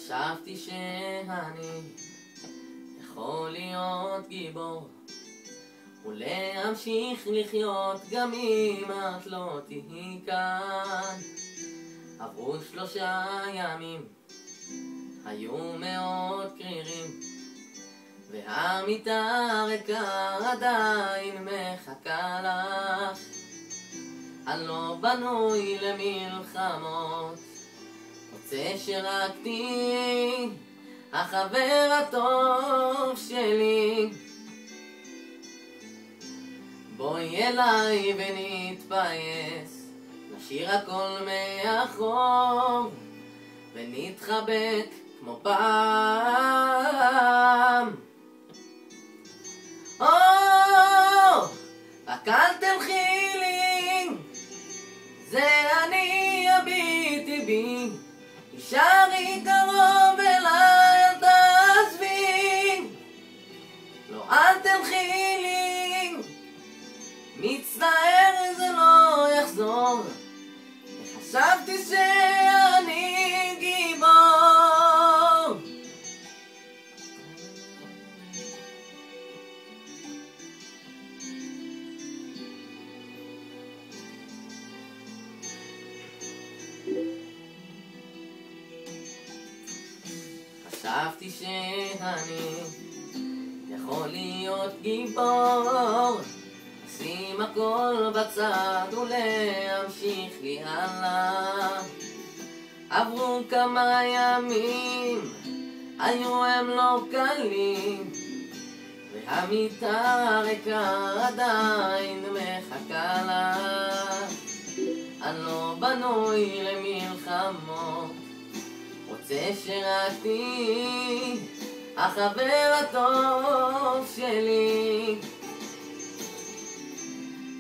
חשבתי שאני יכול להיות גיבור ולהמשיך לחיות גם אם את לא תהי כאן. עברו 3 ימים, היו מאוד קרירים, והמיטה ריקה עדיין מחכה לך. אני לא בנוי למלחמות, רוצה שרק תהיי החבר הטוב שלי. בואי אליי ונתפייס, נשאיר הכל מאחור ונתחבק כמו פעם. רק אל תלכי לי, זה אני הביטי בי, תישארי קרוב אליי, אל תעזבי. לא, אל תלכי לי, מצטער זה לא יחזור, חשבתי שאני גיבור. חשבתי שאני יכול להיות גיבור, לשים הכל בצד ולהמשיך לי הלאה. עברו כמה ימים, היו הם לא קלים, והמיטה ריקה עדיין מחכה לך. אני לא בנוי למלחמות, רוצה שרק תהיי החבר הטוב שלי.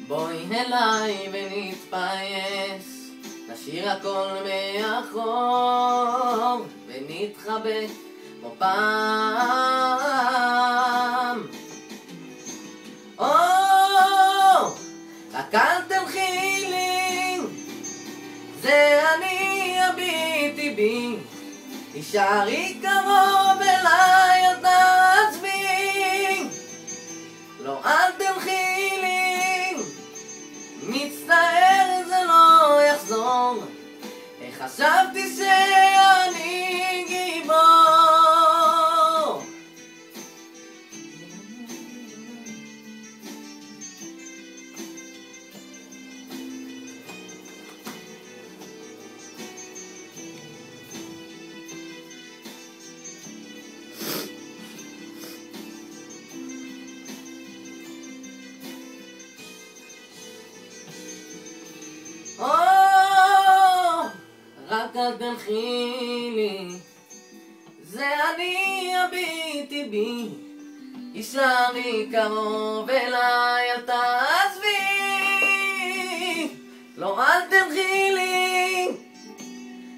בואי אליי ונתפייס, נשאיר הכל מאחור ונתחבק כמו פעם. רק אל תלכי לי, זה אני הביטי בי, תישארי קרוב אליי, אל תעזבי. לא, אל תלכי לי, מצטער זה לא יחזור, חשבתי שאני גיבור. רק אל תלכי לי, זה אני הביטי בי, תישארי קרוב אליי, אל תעזבי. לא, אל תלכי לי,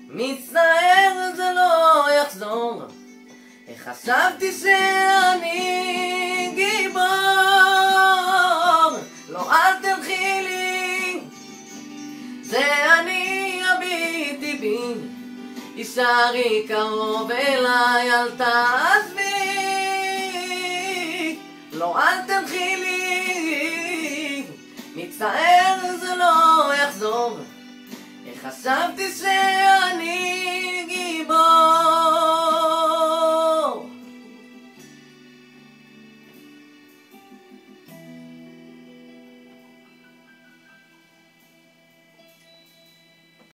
מצטער זה לא יחזור, חשבתי שאני גיבור. לא, אל תלכי לי, זה אני הביטי בי, תישארי קרוב אליי, אל תעזבי. לא, אל תלכי לי, מצטער זה לא יחזור, חשבתי